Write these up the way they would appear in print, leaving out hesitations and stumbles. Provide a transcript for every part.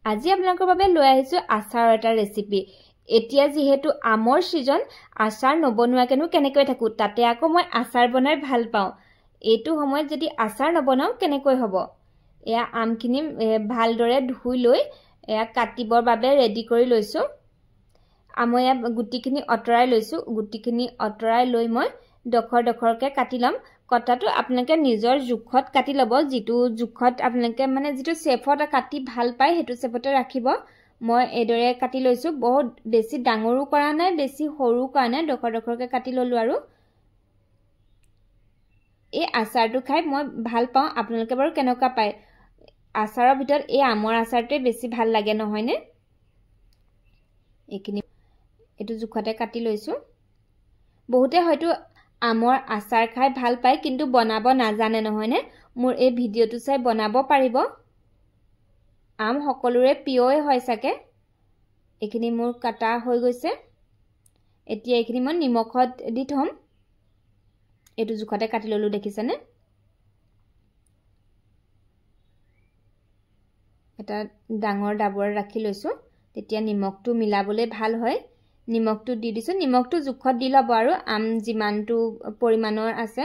আজি আপোনালোকৰ বাবে লৈ আহিছো আচাৰৰ এটা ৰেচিপি এতিয়া যেহেতু আমৰ সিজন আচাৰ নবনোৱাকেনো কেনেকৈ থাকো তাতে আকৌ মই আচাৰ বনাই ভাল পাওঁ এইটো সময়ত যদি আচাৰ নবনাও কেনেকৈ হ'ব এয়া আমখিনি ভালদৰে ধুই লৈ এয়া কাটিবৰ বাবে ৰেডি কৰি লৈছো আময়া গুটিখিনি অতৰাই লৈছো গুটিখিনি অতৰাই লৈ মই ডখৰ ডখৰকে কাটি লম কটাটো আপোনালোকে নিজৰ জুখত কাটি লব যেটো জুখত আপোনালোকে মানে যেটো শেপত কাটি ভাল পায় হেতু শেপতে ৰাখিব মই এদৰে কাটি লৈছো বহুত বেছি ডাঙৰো কৰা নাই বেছি সৰু কৰা নাই ডখৰ ডখৰকে কাটি ললো আৰু এই আচাৰটো খাই মই ভাল পাওঁ আপোনালোকে বাৰু কেনেকুৱা পায় আচাৰৰ ভিতৰত এই আমৰ আচাৰটোৱে বেছি ভাল লাগে নহয়নে এখিনি এটো জুখতে কাটি লৈছো বহুতে হয়তো আমৰ আচাৰ খাই ভাল পায় কিন্তু বনাব নাজানে নহয়নে মোৰ এই ভিডিওটো চাই বনাব পাৰিব আম সকলোৰে প্ৰিয়ই হয় সাকে এখিনি মোৰ কাটা হৈ গৈছে এতিয়া এখিনি মই নিমখত দি থম এটো জুখতে কাটি ললো দেখিছানে এটা ডাঙৰ ডাবৰ ৰাখি লৈছো তেতিয়া নিমখটো মিলাবলে ভাল হয় নিমখটো দি দিছো নিমখটো জুখত দি লব আৰু আম জিমানটো পৰিমাণৰ আছে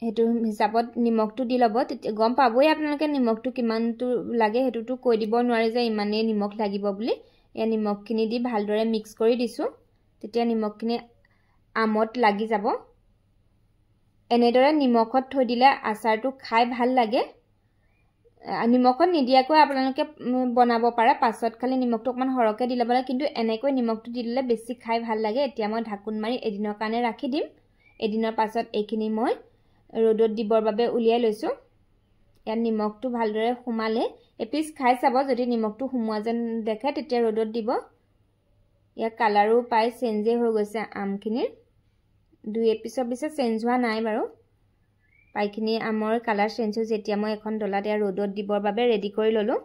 হেতু হিচাপত নিমখটো দি লব তেতিয়া গম পাবই আপোনালোকে নিমখটো কিমানটো লাগে হেতুটো কৈ দিব নোৱাৰে যে ইমানে নিমখ লাগিব বুলি এ নিমখখিনি দি ভালদৰে মিক্স কৰি দিছো তেতিয়া নিমখখিনি আমত লাগি যাব এনেদৰে নিমখত থৈ দিলে আচাৰটো খাই ভাল লাগে নিমখত নিদিয়াকৈ আপোনালোকে বনাব পাৰে পাছত খালি নিমখটো অকমান হৰকে দিলে বলে কিন্তু এনেকৈ নিমখটো দিলে বেছি খাই ভাল লাগে এতিয়া মই ঢাকুন মাৰি এদিনৰ কাৰণে ৰাখি দিম এদিনৰ পাছত এইখিনি মই ৰ'দত দিবৰ বাবে উলিয়াই লৈছো ইয়াত নিমখটো ভালদৰে হুমালে এপিস খাই চাব যদি নিমখটো হুমুৱা যেন দেখে তেতিয়া ৰ'দত দিব ইয়া কালাৰো পাই চেঞ্জে হৈ গৈছে আমখিনিৰ দুই এপিসৰ পিছে চেঞ্জ হোৱা নাই বাৰু পাইখিনি আমৰ কালাৰ চেঞ্জ হৈ যেতিয়া মই এখন ডলাত ইয়া ৰ'দত দিবৰ বাবে ৰেডি কৰি ললো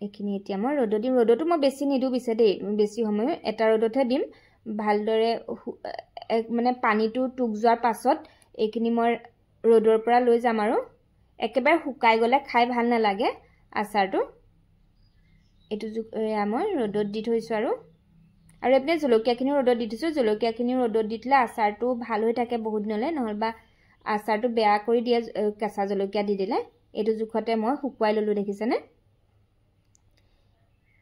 এখিনি এতিয়া মই ৰ'দত দিম ৰ'দটো মই বেছি নিদু বিছে দেই বেছি সময় এটা ৰ'দতহে দিম ভালদৰে মানে পানীটো টুক যোৱাৰ পাছত এখিনি মই ৰ'দৰ পৰা লৈ যাম আৰু একেবাৰে শুকাই গলে খাই ভাল নালাগে আচাৰটো এটো মই ৰ'দত দি থৈছো আৰু এপনে জলকীয়াখিনি ৰ'দত দি দিছো জলকীয়াখিনি ৰ'দত দিতলে আচাৰটো ভাল হৈ থাকে বহুত দিনলে নহলবা আচাৰটো বেয়া কৰি দিয়ে কেঁচা জলকীয়া দি দিলে এটো জুখতে মই শুকুৱাই ললো দেখিছেনে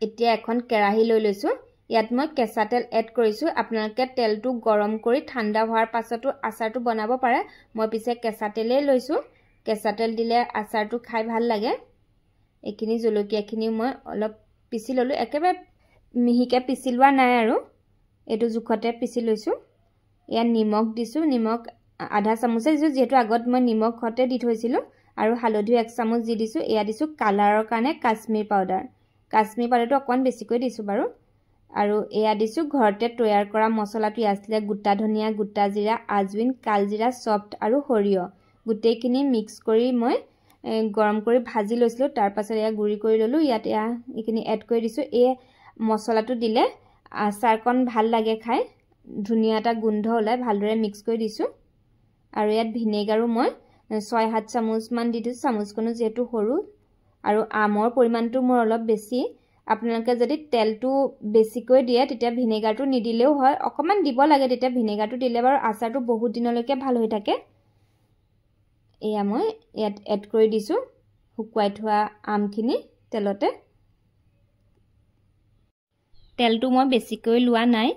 এতিয়া এখন কেৰাহী লৈ লৈছো ইয়াত মই কেঁচা তেল এড কৰিছো আপোনালোকে তেলটো গৰম কৰি ঠাণ্ডা হোৱাৰ পাছতো আচাৰটো বনাব পাৰে মই পিছে কেঁচা তেলে লৈছো কেঁচা তেল দিলে আচাৰটো খাই ভাল লাগে এখিনি জলকীয়াখিনি মই অলপ পিছি ললো একেবাৰে মিহিকে পিছি লোৱা নাই আৰু এটো জুখতে পিছি লৈছো ইয়া নিমখ দিছো নিমখ আধা চামুচ দিছো যেহেতু আগত মই নিমখ হতে দি থৈছিলো আৰু হালধি 1 চামুচ দি দিছো এয়া দিছো কালাৰৰ কাৰণে কাশ্মীৰ পাউডাৰটো অকন বেছিকৈ দিছো বাৰু আৰু এয়া দিছো ঘৰতে তৈয়াৰ কৰা মছলাটো আছিল গুটা ধনিয়া গুটা জিৰা আজওইন কালজিৰা সফট আৰু হৰিয় গুটেখিনি মিক্স কৰি মই গৰম কৰি ভাজি লৈছিলো তাৰ পাছত এয়া গুৰি কৰি ললো ইয়াত এয়া এখিনি এড কৰি দিছো এই মছলাটো দিলে আচাৰকন ভাল লাগে খাই ধুনিয়া এটা গোন্ধ ওলাই ভালদৰে মিক্স কৰি দিছো আৰু ইয়াত ভিনেগাৰো মই 6-7 চামুচ মান দি দিছো চামুচকনো যেহেতু সৰু আৰু আমৰ পৰিমাণটো মোৰ অলপ বেছি আপোনালোকে যদি তেলটো বেছিকৈ দিয়ে তেতিয়া ভিনেগাৰটো নিদিলেও হয় অকমান দিব লাগে তেতিয়া ভিনেগাৰটো দিলে বাৰু আচাৰটো বহুত দিনলৈকে ভাল হৈ থাকে এয়া মই ইয়াত এড কৰি দিছো শুকুৱাই থোৱা আমখিনি তেলতে তেলটো মই বেছিকৈ লোৱা নাই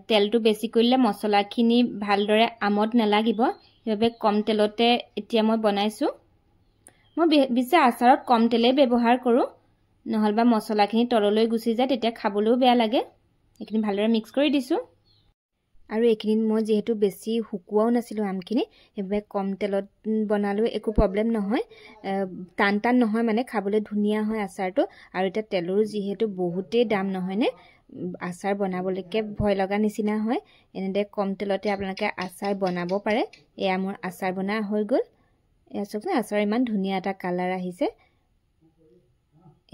তেলটো বেছি কৰিলে মছলাখিনি ভালদৰে আমত নালাগিব সেইবাবে কম তেলতে এতিয়া মই বনাইছো মই বিশে আচাৰত কম তেলে ব্যৱহাৰ কৰো নহলবা মছলাখিনি তললৈ গুচি যায় তেতিয়া খাবলৈও বেয়া লাগে এখিনি ভালদৰে মিক্স কৰি দিছো আৰু এখিনি মই যেহেতু বেছি হুকুৱাও নাছিলো আমখিনি সেইবাবে কম তেলত বনালো একো প্ৰবলেম নহয় টান নহয় মানে খাবলৈ ধুনিয়া হয় আচাৰটো আৰু এটা তেলৰো যেহেতু বহুতেই দাম নহয়নে আচাৰ বনাবলৈকে ভয় লগা নিচিনা হয় এনেদে কম তেলতে আপোনালোকে আচাৰ বনাব পাৰে এয়া মোৰ আচাৰ বনা হৈ গল এয়া চকনে আচাৰ ইমান ধুনিয়া এটা কালাৰ আহিছে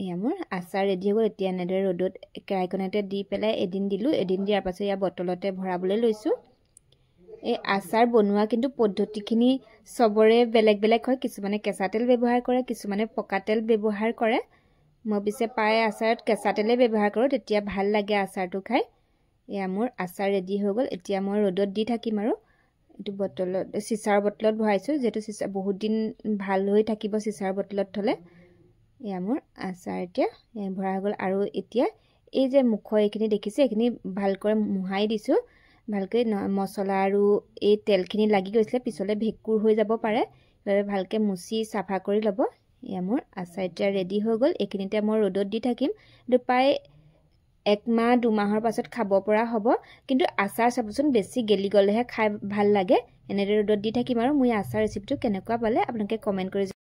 এয়া মোৰ আচাৰ ৰেডি হৈ গল এতিয়া এনেদৰে ৰ'দত কেৰাহীখনতে দি পেলাই এদিন দিলো এদিন দিয়াৰ পাছত ইয়া বটলতে ভৰাবলৈ লৈছো এই আচাৰ বনোৱা কিন্তু পদ্ধতিখিনি সবৰে বেলেগ বেলেগ হয় কিছুমানে কেঁচা তেল ব্যৱহাৰ কৰে কিছুমানে পকা তেল ব্যৱহাৰ কৰে মই পিছে প্ৰায় আচাৰত কেঁচা তেলে ব্যৱহাৰ কৰোঁ তেতিয়া ভাল লাগে আচাৰটো খাই এয়া মোৰ আচাৰ ৰেডি হৈ গ'ল এতিয়া মই ৰ'দত দি থাকিম আৰু এইটো বটলত চিচাৰ বটলত ভৰাইছোঁ যেটো চিচা বহুত দিন ভাল হৈ থাকিব চিচাৰ বটলত থলে এয়া মোৰ আচাৰ এতিয়া ভৰা হৈ গ'ল আৰু এতিয়া এই যে মুখৰ এইখিনি দেখিছে এইখিনি ভালকৈ মুহাই দিছোঁ ভালকৈ মছলা আৰু এই তেলখিনি লাগি গৈছিলে পিছলে ভেকুৰ হৈ যাব পাৰে ভালকৈ মুছি সাফা কৰি ল'ব এয়া মোৰ আচাৰ এতিয়া ৰেডি হৈ গ'ল এইখিনিতে মই ৰ'দত দি থাকিম কিন্তু প্ৰায় 1 মাহ 2 মাহৰ পাছত খাব পৰা হ'ব কিন্তু আচাৰ চাবচোন বেছি গেলি গলেহে খাই ভাল লাগে এনেদৰে ৰ'দত দি থাকিম আৰু মই আচাৰ ৰেচিপিটো কেনেকুৱা পালে আপোনালোকে কমেন্ট কৰি